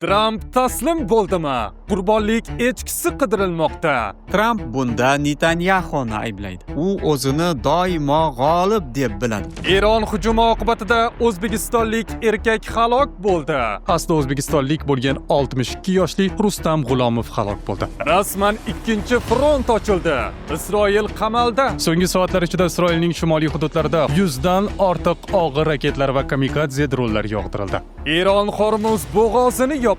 Tramp taslim bo'ldimi? Qurbonlik echkisi qidirilmoqda. Tramp bunda Netanyahuni ayblaydi. U o'zini doimo g'olib deb biladi. Eron hujumi oqibatida o'zbekistonlik erkak halok bo'ldi. Asli o'zbekistonlik bo'lgan 62 yoshli Rustam G'ulomov halok bo'ldi. Rasman ikkinchi front ochildi. Isroil qamalda. So'nggi soatlar ichida Isroilning shimoliy hududlarida 100 dan ortiq og'ir raketlar va kamikadze dronlar yog'dirildi. Eron Hormuz bo'g'ozini yopdi.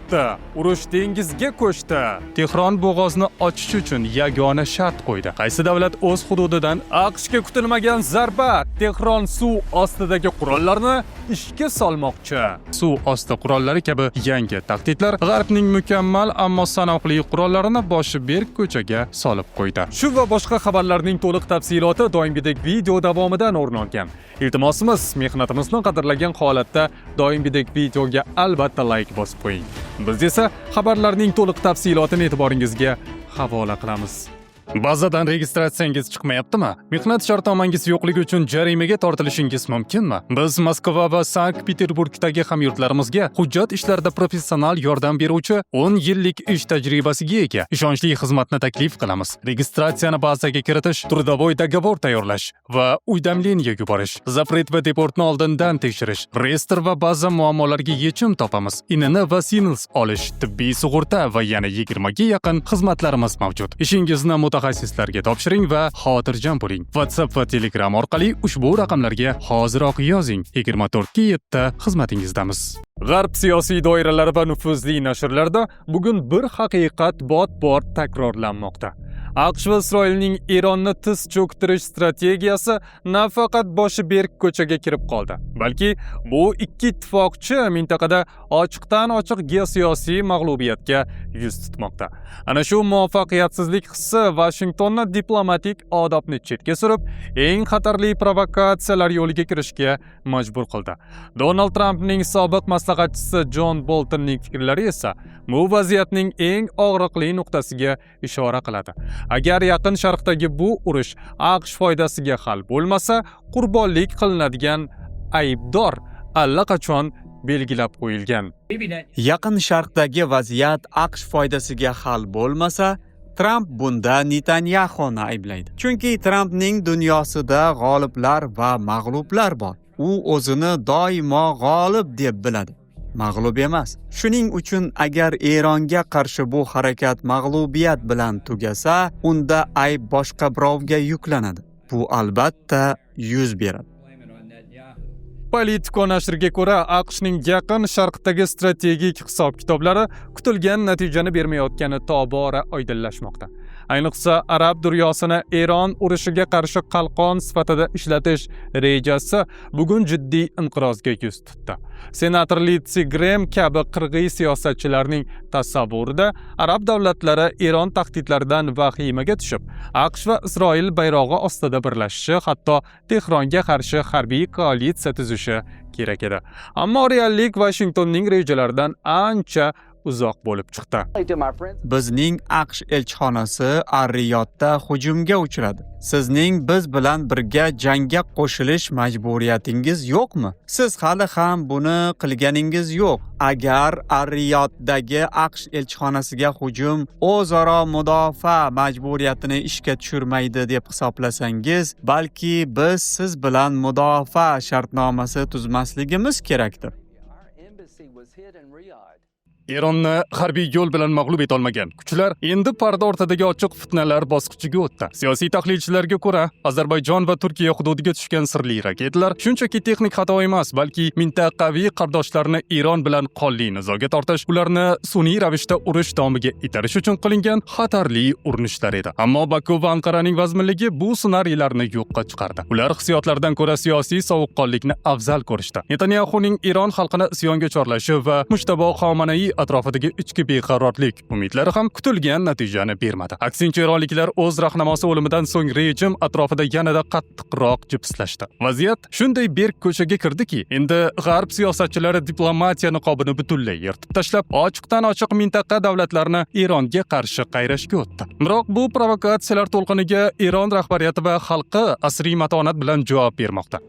Urush dengizga ko'chdi. Tehron bo'g'ozni ochish uchun yagona shart qo'ydi. Qaysi davlat o'z hududidan AQShga kutilmagan zarba? Tehron suv ostidagi qurollarni ishga solmoqchi. Suv osti qurollari kabi yangi tahdidlar G'arbning mukammal ammo sanoqli qurollarini boshi berk ko'chaga solib qo'ydi. Shu va boshqa xabarlarning to'liq tafsiloti doimgidek video davomidan o'rin olgan. Iltimosimiz, mehnatimizni qadrlagan holatda doimgidek videoga albatta like bosib qo'ying. Biz esa xabarlarning to'liq tafsilotini e'tiboringizga havola qilamiz. Bazadan registratsiyangiz chiqmayaptimi? Mehnat shartnomangiz yo'qligi uchun jarimaga tortilishingiz mumkinmi? Biz Moskva va Sankt-Peterburgdagi hamyurtlarimizga hujjat ishlarida professional yordam beruvchi 10 yillik ish tajribasiga ega ishonchli xizmatni taklif qilamiz. Registratsiyani bazaga kiritish, turdovoy dogovor tayyorlash va uydamleniya yuborish, zapret va deportni oldindan tekshirish, reyestr va ba'zi muammolarga yechim topamiz. INN va SINLS olish, tibbiy sug'urta va yana 20 ga yaqin xizmatlarimiz mavjud. Ishingizni mutaxassislarga topshiring va xotirjam bo'ling. WhatsApp va Telegram orqali ushbu raqamlarga hoziroq yozing. 24/7 xizmatingizdamiz. G'arb siyosiy doiralari va nufuzli nashrlarda bugun bir haqiqat bot-bor takrorlanmoqda. AQSh va Isroilning Eronni tiz cho'ktirish strategiyasi nafaqat boshi berk ko'chaga kirib qoldi, balki bu ikki ittifoqchi mintaqada ochiqdan ochiq geosiyosiy mag'lubiyatga yuz tutmoqda. Ana shu muvaffaqiyatsizlik hissi Vashingtonni diplomatik odobni chetga surib, eng xatarli provokatsiyalar yo'liga kirishga majbur qildi. Donald Trampning sobiq maslahatchisi Jon Boltonning fikrlari esa bu vaziyatning eng og'riqli nuqtasiga ishora qiladi. Agar Yaqin Sharqdagi bu urush AQSh foydasiga hal bo'lmasa, qurbonlik qilinadigan aybdor allaqachon belgilab qo'yilgan. Yaqin Sharqdagi vaziyat AQSh foydasiga hal bo'lmasa, Tramp bunda Netanyahuni ayblaydi. Chunki Trampning dunyosida g'oliblar va mag'lublar bor. U o'zini doimo g'olib deb biladi. Mag'lub emas. Shuning uchun agar Eronga qarshi bu harakat mag'lubiyat bilan tugasa, unda ayb boshqa birovga yuklanadi. Bu albatta yuz beradi. Politico nashriga ko'ra, AQShning Yaqin Sharqdagi strategik hisob-kitoblari kutilgan natijani bermayotgani tobora oydinlashmoqda. Ayniqsa arab dunyosini Eron urushiga qarshi qalqon sifatida ishlatish rejasi bugun jiddiy inqirozga yuz tutdi. Senator Lindsey Graham kabi qirg'iy siyosatchilarning tasavvurida arab davlatlari Eron tahdidlaridan vahimaga tushib, AQSh va Isroil bayrog'i ostida birlashishi, hatto Tehronga qarshi harbiy koalitsiya tuzishi kerak edi. Ammo reallik Washingtonning rejalaridan ancha uzoq bo'lib chiqdi. Bizning AQSh elchixonasi Ar-Riyodda hujumga uchradi. Sizning biz bilan birga jangga qo'shilish majburiyatingiz yo'qmi? Siz hali ham buni qilganingiz yo'q. Agar Ar-Riyoddagi AQSh elchixonasiga hujum o'zaro mudofaa majburiyatini ishga tushirmaydi deb hisoblasangiz, balki biz siz bilan mudofaa shartnomasi tuzmasligimiz kerakdir. Eronni harbiy yo'l bilan mag'lub eta olmagan kuchlar endi parda ortidagi ochiq fitnalar bosqichiga o'tdi. Siyosiy tahlilchilarga ko'ra, Ozarbayjon va Turkiya hududiga tushgan sirli raketlar shunchaki texnik xato emas, balki mintaqaviy qardoshlarni Eron bilan qonli nizoga tortish, ularni sun'iy ravishda urush domiga itarish uchun qilingan xatarli urinishlar edi. Ammo Baku va Anqaraning vazminligi bu ssenariylarni yo'qqa chiqardi. Ular hissiyotlardan ko'ra siyosiy sovuqqonlikni afzal ko'rishdi. Netanyahuning Eron xalqini isyonga chorlashi va Mushtabo Xomanaiy atrofidagi ichki beqarorlik umidlari ham kutilgan natijani bermadi. Aksincha, eronliklar o'z rahnamosi o'limidan so'ng rejim atrofida yanada qattiqroq jipslashdi. Vaziyat shunday berk ko'chaga kirdiki, endi g'arb siyosatchilari diplomatiya niqobini butunlay yirtib tashlab, ochiqdan ochiq mintaqa davlatlarini Eronga qarshi qayrashga o'tdi. Biroq bu provokatsiyalar to'lqiniga Eron rahbariyati va xalqi asriy matonat bilan javob bermoqda.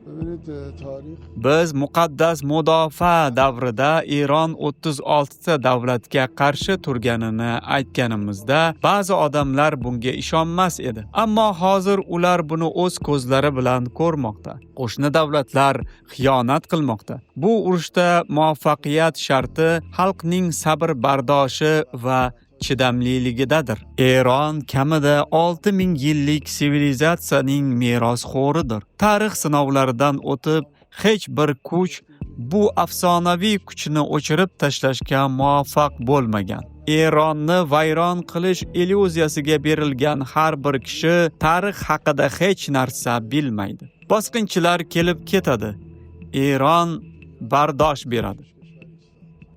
Biz muqaddas mudofaa davrida Eron 36 ta qaysi davlatga qarshi turganini aytganimizda ba'zi odamlar bunga ishonmas edi. Ammo hozir ular buni o'z ko'zlari bilan ko'rmoqda. Qo'shni davlatlar xiyonat qilmoqda. Bu urushda muvaffaqiyat sharti xalqning sabr bardoshi va chidamliligidadir. Eron kamida 6000 yillik sivilizatsiyaning merosxo'ridir. Tarix sinovlaridan o'tib, hech bir kuch bu afsonaviy kuchni o'chirib tashlashga muvaffaq bo'lmagan. Eronni vayron qilish illyuziyasiga berilgan har bir kishi tarix haqida hech narsa bilmaydi. Bosqinchilar kelib ketadi. Eron bardosh beradi.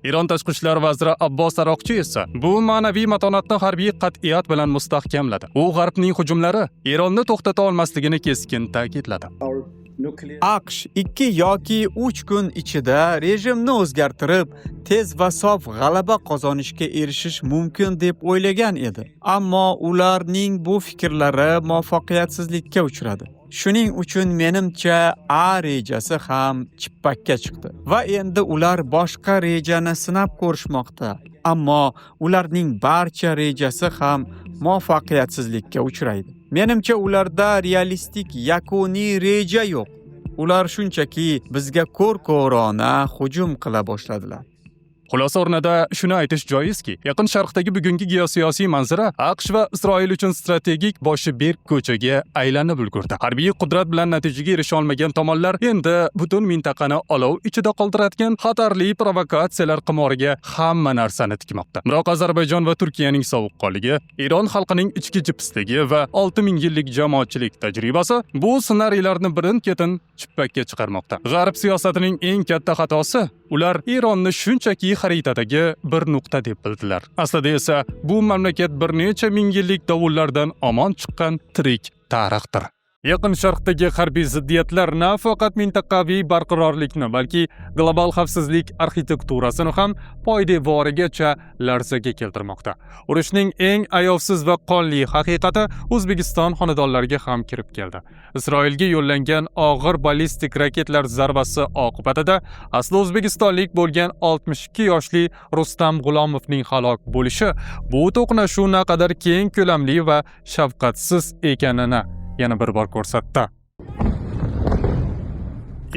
Eron tashqi ishlar vaziri Abbos Aroqchi esa bu ma'naviy matonatni harbiy qat'iyat bilan mustahkamladi. U G'arbning hujumlari Eronni to'xtata olmasligini keskin ta'kidladi. AQSh 2 yoki 3 kun ichida rejimni o'zgartirib, tez va sof g'alaba qozonishga erishish mumkin deb o'ylagan edi. Ammo ularning bu fikrlari muvaffaqiyatsizlikka uchradi. Shuning uchun menimcha A rejasi ham chippakka chiqdi va endi ular boshqa rejani sinab ko'rishmoqda. Ammo ularning barcha rejasi ham muvaffaqiyatsizlikka uchraydi. Menimcha ularda realistik yakuniy reja yo'q. Ular shunchaki bizga ko'r-ko'rona hujum qila boshladilar. Xulosa o'rnida shuni aytish joizki, Yaqin Sharqdagi bugungi geosiyosiy manzara AQSh va Isroil uchun strategik boshi berk ko'chaga aylanib ulgurdi. Harbiy qudrat bilan natijaga erisha olmagan tomonlar endi butun mintaqani olov ichida qoldiradigan xatarli provokatsiyalar qimoriga hamma narsani tikmoqda. Biroq Ozarbayjon va Turkiyaning sovuqqonligi, Eron xalqining ichki jipisligi va 6000 yillik jamoatchilik tajribasi bu ssenariylarni birin-ketin chippakka chiqarmoqda. G'arb siyosatining eng katta xatosi ular Eronni shunchaki xaritadagi bir nuqta deb bildilar. Aslida esa bu mamlakat bir necha ming yillik dovullardan omon chiqqan tirik tarixdir. Yaqin Sharqdagi harbiy ziddiyatlar nafaqat mintaqaviy barqarorlikni, balki global xavfsizlik arxitekturasini ham poydevorigacha larzaga keltirmoqda. Urushning eng ayovsiz va qonli haqiqati O'zbekiston xonadonlariga ham kirib keldi. Isroilga yo'llangan og'ir ballistik raketlar zarbasi oqibatida asli o'zbekistonlik bo'lgan 62 yoshli Rustam G'ulomovning halok bo'lishi bu to'qnashuv naqadar keng ko'lamli va shafqatsiz ekanini yana bir bor ko'rsatdi.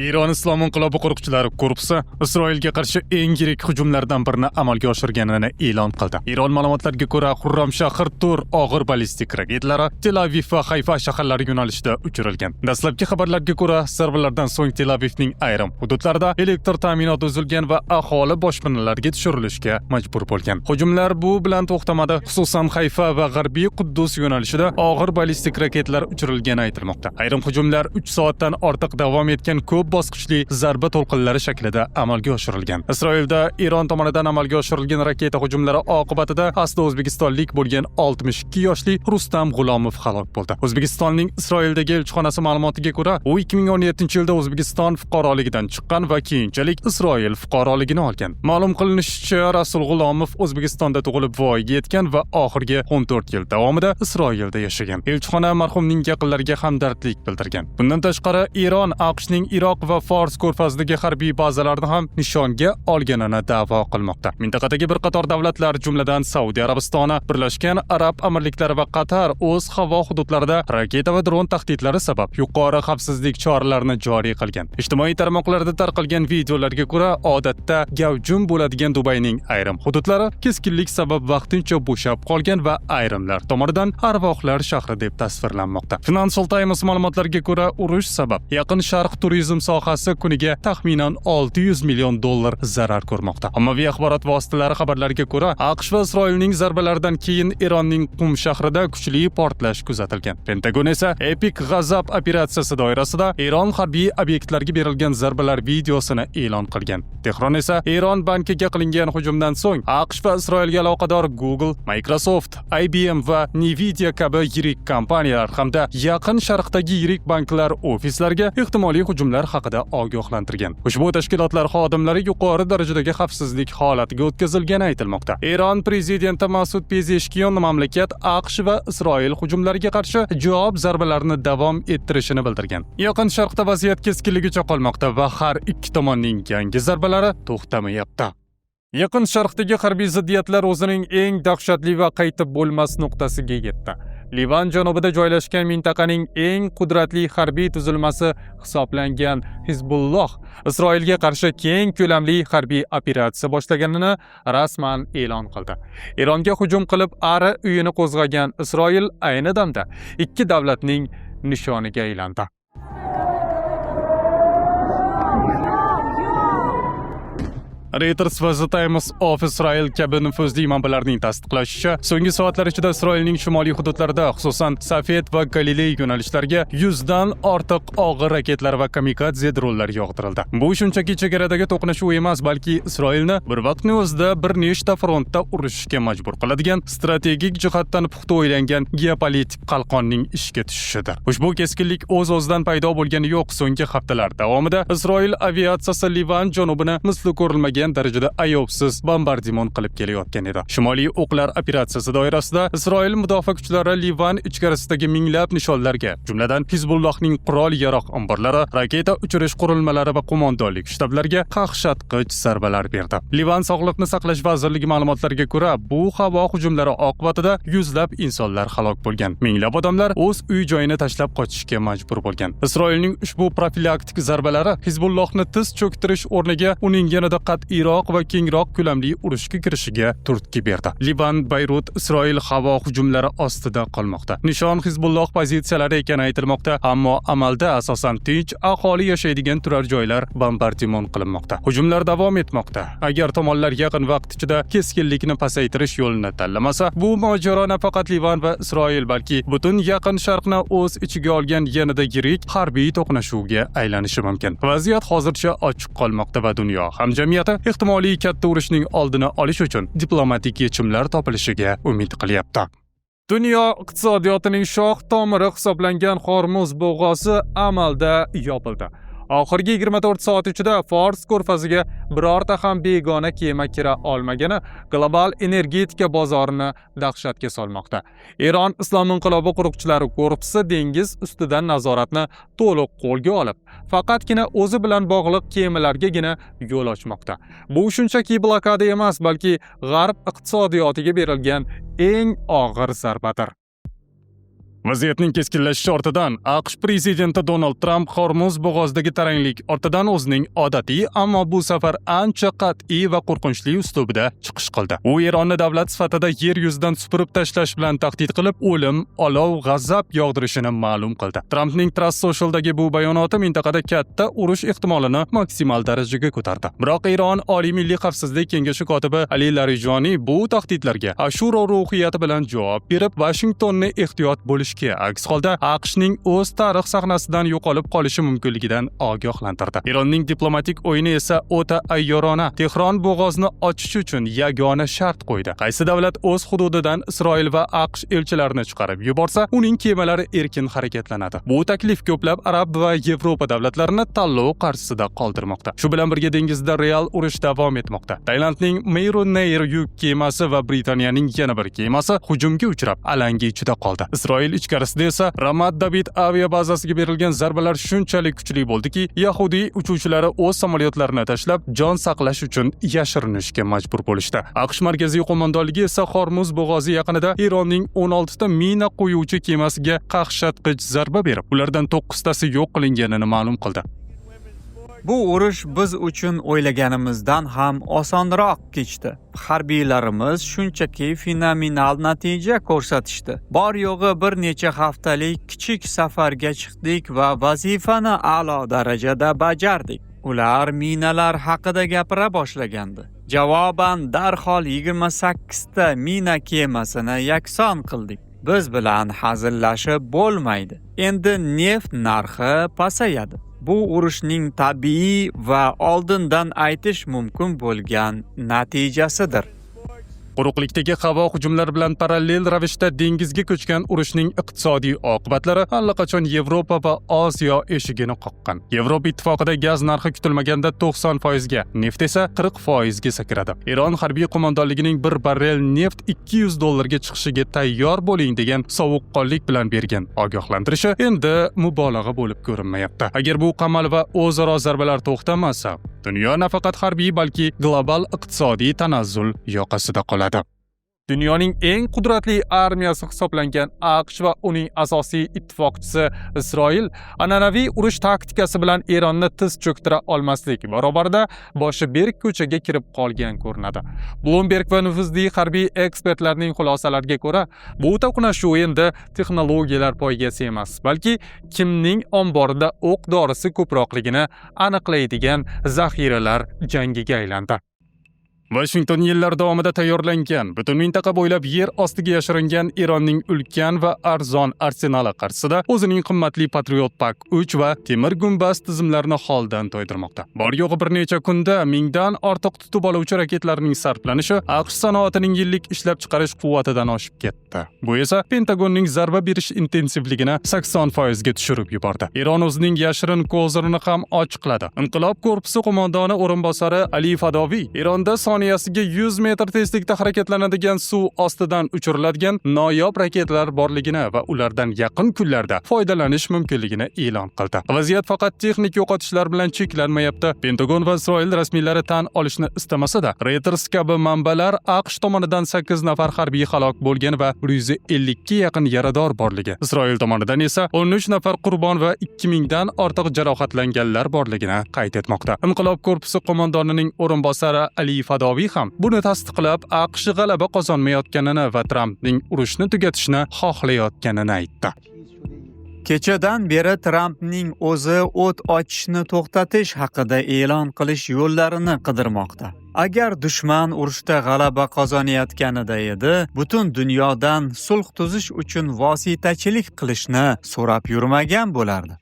Eron Islom inqilobi qo'riqchilari korpusi Isroilga qarshi eng yirik hujumlardan birini amalga oshirganini e'lon qildi. Eron ma'lumotlariga ko'ra, Xurramshahar Tur og'ir ballistik raketlari Tel Aviv va Hayfa shaharlari yo'nalishida uchirilgan. Dastlabki xabarlarga ko'ra, zarbalardan so'ng Tel Avivning ayrim hududlarida elektr ta'minoti uzilgan va aholi boshpanalarga tushirilishga majbur bo'lgan. Hujumlar bu bilan to'xtamadi. Xususan, Hayfa va G'arbiy Quddus yo'nalishida og'ir ballistik raketlar uchirilgani aytilmoqda. Ayrim hujumlar 3 soatdan ortiq davom etgan ko'p bosqichli zarba to'lqinlari shaklida amalga oshirilgan. Isroilda Eron tomonidan amalga oshirilgan raketa hujumlari oqibatida asli o'zbekistonlik bo'lgan 62 yoshli Rustam G'ulomov halok bo'ldi. O'zbekistonning Isroildagi elchixonasi ma'lumotiga ko'ra, u 2017-yilda O'zbekiston fuqaroligidan chiqqan va keyinchalik Isroil fuqaroligini olgan. Ma'lum qilinishicha, Rasul G'ulomov O'zbekistonda tug'ilib voyaga yetgan va oxirgi 14 yil davomida Isroilda yashagan. Elchixona marhumning yaqinlariga hamdardlik bildirgan. Bundan tashqari, Eron AQShning Iroq va Fors ko'rfazidagi harbiy bazalarni ham nishonga olganini da'vo qilmoqda. Mintaqadagi bir qator davlatlar, jumladan Saudiya Arabistoni, Birlashgan Arab Amirliklari va Qatar o'z havo hududlarida raketa va dron tahdidlari sabab yuqori xavfsizlik choralarini joriy qilgan. Ijtimoiy tarmoqlarda tarqalgan videolarga ko'ra, odatda gavjum bo'ladigan Dubayning ayrim hududlari keskinlik sabab vaqtincha bo'shab qolgan va ayrimlar tomonidan arvohlar shahri deb tasvirlanmoqda. Financial Times ma'lumotlariga ko'ra, urush sabab Yaqin Sharq turizm sohasi kuniga taxminan $600 million zarar ko'rmoqda. Ommaviy axborot vositalari xabarlariga ko'ra, AQSh va Isroilning zarbalaridan keyin Eronning Qum shahrida kuchli portlash kuzatilgan. Pentagon esa Epic G'azab operatsiyasi doirasida Eron harbiy obyektlariga berilgan zarbalar videosini e'lon qilgan. Tehron esa Eron bankiga qilingan hujumdan so'ng AQSh va Isroilga aloqador Google, Microsoft, IBM va Nvidia kabi yirik kompaniyalar hamda Yaqin Sharqdagi yirik banklar ofislariga ehtimoliy hujumlar haqida ogohlantirgan. Ushbu tashkilotlar xodimlari yuqori darajadagi xavfsizlik holatiga o'tkazilgani aytilmoqda. Eron prezidenti Masud Pezeshkian mamlakat AQSh va Isroil hujumlariga qarshi javob zarbalarini davom ettirishini bildirgan. Yaqin Sharqda vaziyat keskinligicha qolmoqda va har ikki tomonning yangi zarbalari to'xtamayapti. Yaqin Sharqdagi harbiy ziddiyatlar o'zining eng dahshatli va qaytib bo'lmas nuqtasiga yetdi. Livan janubida joylashgan mintaqaning eng qudratli harbiy tuzilmasi hisoblangan Hizbulloh Isroilga qarshi keng ko'lamli harbiy operatsiya boshlaganini rasman e'lon qildi. Eronga hujum qilib, ari uyini qo'zg'agan Isroil ayni damda ikki davlatning nishoniga aylandi. Reuters va The Times of Israel kabi nufuzli manbalarning tasdiqlashicha, so'nggi soatlar ichida Isroilning shimoliy hududlarida, xususan Safed va Galiley yo'nalishlariga 100 dan ortiq og'ir raketlar va kamikadze dronlar yog'dirildi. Bu shunchaki chegaradagi to'qnashuv emas, balki Isroilni bir vaqtning o'zida bir nechta frontda urushishga majbur qiladigan strategik jihatdan puxta o'ylangan geopolitik qalqonning ishga tushishidir. Ushbu keskinlik o'z-o'zidan paydo bo'lgani yo'q. So'nggi haftalar davomida Isroil aviatsiyasi Livan janubini misli ko'rilmagan darajada ayovsiz bombardimon qilib kelayotgan edi. Shimoliy o'qlar operatsiyasi doirasida Isroil mudofaa kuchlari Livan ichkarisidagi minglab nishonlarga, jumladan Hizbullohning qurol-yarog' omborlari, raketa uchirish qurilmalari va qo'mondonlik shtablariga qaqshatqich zarbalar berdi. Livan Sog'liqni saqlash vazirligi ma'lumotlariga ko'ra, bu havo hujumlari oqibatida yuzlab insonlar halok bo'lgan. Minglab odamlar o'z uy-joyini tashlab qochishga majbur bo'lgan. Isroilning ushbu profilaktik zarbalari Hizbullohni tiz cho'ktirish o'rniga uning yanada Iroq va kengroq ko'lamli urushga kirishiga turtki berdi. Livan, Bayrut, Isroil havo hujumlari ostida qolmoqda. Nishon Hizbulloh pozitsiyalari ekani aytilmoqda, ammo amalda asosan tinch aholi yashaydigan turar joylar bombardimon qilinmoqda. Hujumlar davom etmoqda. Agar tomonlar yaqin vaqt ichida keskinlikni pasaytirish yo'lini tanlamasa, bu mojaro nafaqat Livan va Isroil, balki butun yaqin Sharqni o'z ichiga olgan yanada yirik harbiy to'qnashuvga aylanishi mumkin. Vaziyat hozircha ochiq qolmoqda va dunyo hamjamiyati ehtimoliy katta urushning oldini olish uchun diplomatik yechimlar topilishiga umid qilyapti. Dunyo iqtisodiyotining shoh tomiri hisoblangan Hormuz bo'g'ozi amalda yopildi. Oxirgi 24 soat ichida Fors ko'rfaziga birorta ham begona kema kira olmagani global energetika bozorini dahshatga solmoqda. Eron Islom inqilobi qo'riqchilari korpusi dengiz ustidan nazoratni to'liq qo'lga olib, faqatgina o'zi bilan bog'liq kemalargagina yo'l ochmoqda. Bu shunchaki blokada emas, balki G'arb iqtisodiyotiga berilgan eng og'ir zarbadir. Vaziyatning keskinlashishi ortidan AQSh prezidenti Donald Trump Hormuz bo'g'ozidagi taranglik ortidan o'zining odatiy, ammo bu safar ancha qat'iy va qo'rqinchli uslubida chiqish qildi. U Eronni davlat sifatida yer yuzidan supurib tashlash bilan tahdid qilib, o'lim, olov, g'azab yog'dirishini ma'lum qildi. Trumpning Truth Social'dagi bu bayonoti mintaqada katta urush ehtimolini maksimal darajaga ko'tardi. Biroq Eron Oliy Milliy xavfsizlik kengashi kotibi Ali Larijoniy bu tahdidlarga Ashura ruhiyati bilan javob berib, Washingtonni ehtiyot bo'lish aks holda AQShning o'z tarix sahnasidan yo'qolib qolishi mumkinligidan ogohlantirdi. Eronning diplomatik o'yini esa o'ta ayyorona. Tehron bo'g'ozni ochish uchun yagona shart qo'ydi. Qaysi davlat o'z hududidan Isroil va AQSh elchilarini chiqarib yuborsa, uning kemalari erkin harakatlanadi. Bu taklif ko'plab arab va Yevropa davlatlarini tanlov qarshisida qoldirmoqda. Shu bilan birga dengizda real urush davom etmoqda. Tailandning Meru Nair yuk kemasi va Britaniyaning yana bir kemasi hujumga uchrab, alanga ichida qoldi. Isroil ichkarisida esa Ramat David aviabazasiga berilgan zarbalar shunchalik kuchli bo'ldiki, Yahudiy uchuvchilari o'z samolyotlarini tashlab, jon saqlash uchun yashirinishga majbur bo'lishdi. AQSh markaziy qo'mondonligi esa Hormuz bo'g'ozi yaqinida Eronning 16 ta mina qo'yuvchi kemasiga qaqshatqich zarba berib, ulardan 9 tasi yo'q qilinganini ma'lum qildi. Bu urush biz uchun o'ylaganimizdan ham osonroq kechdi. Harbiylarimiz shunchaki fenomenal natija ko'rsatishdi. Bor yo'g'i bir necha haftalik kichik safarga chiqdik va vazifani a'lo darajada bajardik. Ular minalar haqida gapira boshlagandi. Javoban darhol 28 ta mina kemasini yakson qildik. Biz bilan hazillashib bo'lmaydi. Endi neft narxi pasayadi. Bu urushning tabiiy va oldindan aytish mumkin bo'lgan natijasidir. Quruqlikdagi havo hujumlari bilan parallel ravishda dengizga ko'chgan urushning iqtisodiy oqibatlari allaqachon Yevropa va Osiyo eshigini qoqqan. Yevropa ittifoqida gaz narxi kutilmaganda 90% ga, neft esa 40% ga sakradi. Eron harbiy qo'mondonligining 1 barrel neft $200 ga chiqishiga tayyor bo'ling degan sovuqqonlik bilan bergan ogohlantirishi endi mubolag'a bo'lib ko'rinmayapti. Agar bu qamal va o'zaro zarbalar to'xtamasa, dunyo nafaqat harbiy, balki global iqtisodiy tanazzul yoqasida qoladi. Dunyoning eng qudratli armiyasi hisoblangan AQSh va uning asosiy ittifoqchisi Isroil an'anaviy urush taktikasi bilan Eronni tiz cho'ktira olmaslik barobarida boshi berk ko'chaga kirib qolgan ko'rinadi. Bloomberg va nufuzli harbiy ekspertlarning xulosalariga ko'ra, bu to'qnashuv endi texnologiyalar poygasi emas, balki kimning omborida o'q dorisi ko'proqligini aniqlaydigan zaxiralar jangiga aylandi. Washington yillar davomida tayyorlangan, butun mintaqa bo'ylab yer ostiga yashiringan Eronning ulkan va arzon arsenali qarshisida o'zining qimmatli Patriot Pak 3 va temir gumbaz tizimlarini holdan to'ydirmoqda. Bor yo'g'i bir necha kunda mingdan ortiq tutib oluvchi raketlarning sarflanishi AQSh sanoatining yillik ishlab chiqarish quvvatidan oshib ketdi. Bu esa Pentagonning zarba berish intensivligini 80% ga tushirib yubordi. Eron o'zining yashirin ko'zirini ham ochiqladi. Inqilob korpusi qo'mondoni o'rinbosari Ali Fadoviy Eronda soniyasiga 100 metr tezlikda harakatlanadigan suv ostidan uchiriladigan noyob raketlar borligini va ulardan yaqin kunlarda foydalanish mumkinligini e'lon qildi. Vaziyat faqat texnik yo'qotishlar bilan cheklanmayapti. Pentagon va Isroil rasmiylari tan olishni istamasa-da, Reuters kabi manbalar AQSh tomonidan 8 nafar harbiy halok bo'lgan va 150 ga yaqin yarador borligi, Isroil tomonidan esa 13 nafar qurbon va 2000 dan ortiq jarohatlanganlar borligini qayd etmoqda. Inqilob korpusi qo'mondonining o'rinbosari Ali Fadoviy ham buni tasdiqlab, AQSh g'alaba qozonmayotganini va Trampning urushni tugatishni xohlayotganini aytdi. Kechadan beri Trampning o'zi o't ochishni to'xtatish haqida e'lon qilish yo'llarini qidirmoqda. Agar dushman urushda g'alaba qozonayotganida edi, butun dunyodan sulh tuzish uchun vositachilik qilishni so'rab yurmagan bo'lardi.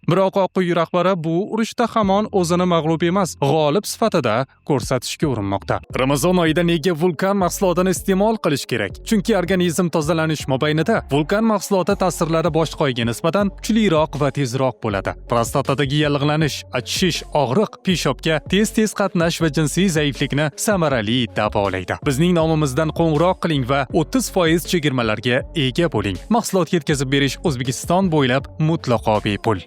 Biroq Oq uy rahbari bu urushda hamon o'zini mag'lub emas, g'olib sifatida ko'rsatishga urinmoqda. Ramazon oyida nega vulkan mahsulotini iste'mol qilish kerak? Chunki organizm tozalanish mobaynida vulkan mahsuloti ta'sirlari boshqa oyga nisbatan kuchliroq va tezroq bo'ladi. Prostatadagi yallig'lanish, achishish, og'riq, peshobga tez-tez qatnash va jinsiy zaiflikni samarali davolaydi. Bizning nomimizdan qo'ng'iroq qiling va 30% chegirmalarga ega bo'ling. Mahsulot yetkazib berish O'zbekiston bo'ylab mutlaqo bepul.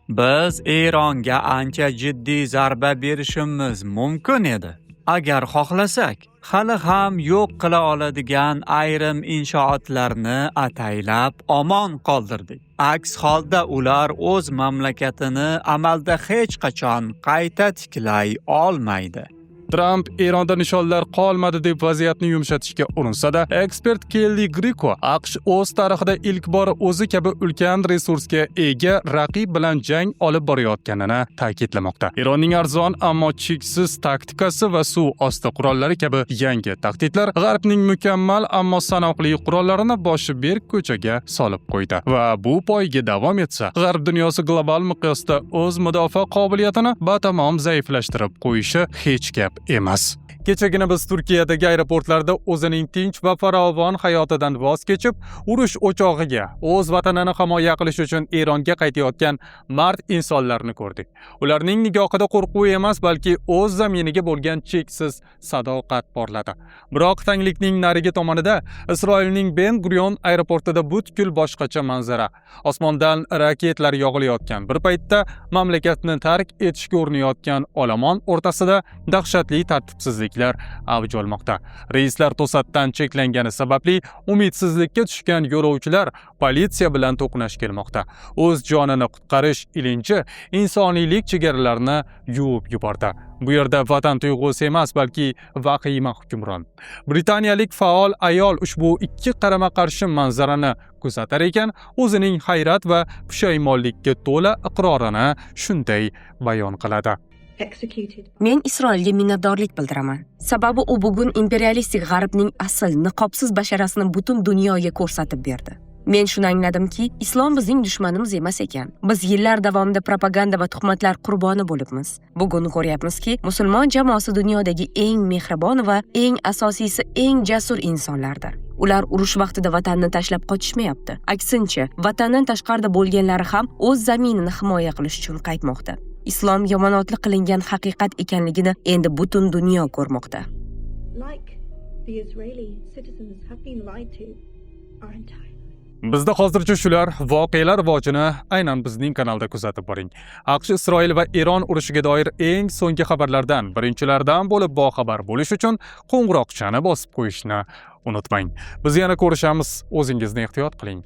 Biz Eronga ancha jiddiy zarba berishimiz mumkin edi. Agar xohlasak, hali ham yo'q qila oladigan ayrim inshootlarni ataylab omon qoldirdik. Aks holda ular o'z mamlakatini amalda hech qachon qayta tiklay olmaydi. Trump Eronda nishonlar qolmadi deb vaziyatni yumshatishga urinsa-da, ekspert Kelly Griko AQSh o'z tarixida ilk bor o'zi kabi ulkan resursga ega raqib bilan jang olib borayotganini ta'kidlamoqda. Eronning arzon ammo cheksiz taktikasi va suv osti qurollari kabi yangi tahdidlar G'arbning mukammal ammo sanoqli qurollarini boshi berk ko'chaga solib qo'ydi. Va bu poyga davom etsa, G'arb dunyosi global miqyosda o'z mudofaa qobiliyatini batamom zaiflashtirib qo'yishi hech gap emas. Kechagina biz Turkiyadagi aeroportlarda o'zining tinch va farovon hayotidan voz kechib, urush o'chog'iga, o'z vatanini himoya qilish uchun Eronga qaytayotgan mard insonlarni ko'rdik. Ularning nigohida qo'rquv emas, balki o'z zaminiga bo'lgan cheksiz sadoqat porladi. Biroq tanglikning narigi tomonida Isroilning Ben Gurion aeroportida butkul boshqacha manzara. Osmondan raketlar yog'ilayotgan bir paytda mamlakatni tark etishga urinayotgan olomon o'rtasida dahshatli tartibsizlik avj olmoqda. Reyslar to'satdan cheklangani sababli umidsizlikka tushgan yo'lovchilar politsiya bilan to'qnash kelmoqda. O'z jonini qutqarish ilinji insoniylik chegaralarini yuvib yubordi. Bu yerda vatan tuyg'usi emas, balki vahima hukmron. Britaniyalik faol ayol ushbu ikki qarama-qarshi manzarani kuzatar ekan, o'zining hayrat va pushaymonlikka to'la iqrorini shunday bayon qiladi. Men Isroilga minnatdorlik bildiraman. Sababi u bugun imperialistik G'arbning asl niqobsiz basharasini butun dunyoga ko'rsatib berdi. Men shuni angladimki, islom bizning dushmanimiz emas ekan. Biz yillar davomida propaganda va tuhmatlar qurboni bo'libmiz. Bugun ko'ryapmizki, musulmon jamoasi dunyodagi eng mehribon va eng asosiysi eng jasur insonlardir. Ular urush vaqtida vatanni tashlab qochishmayapti. Aksincha, vatandan tashqarida bo'lganlari ham o'z zaminini himoya qilish uchun qaytmoqda. Islom yomonotli qilingan haqiqat ekanligini endi butun dunyo ko'rmoqda. Like the Israeli citizens have been lied to our entire Bizda hozircha shular, voqealar rivojini aynan bizning kanalda kuzatib boring. AQSh, Isroil va Eron urushiga doir eng so'nggi xabarlardan birinchilardan bo'lib boxabar bo'lish uchun qo'ng'iroqchani bosib qo'yishni unutmang. Biz yana ko'rishamiz. O'zingizni ehtiyot qiling.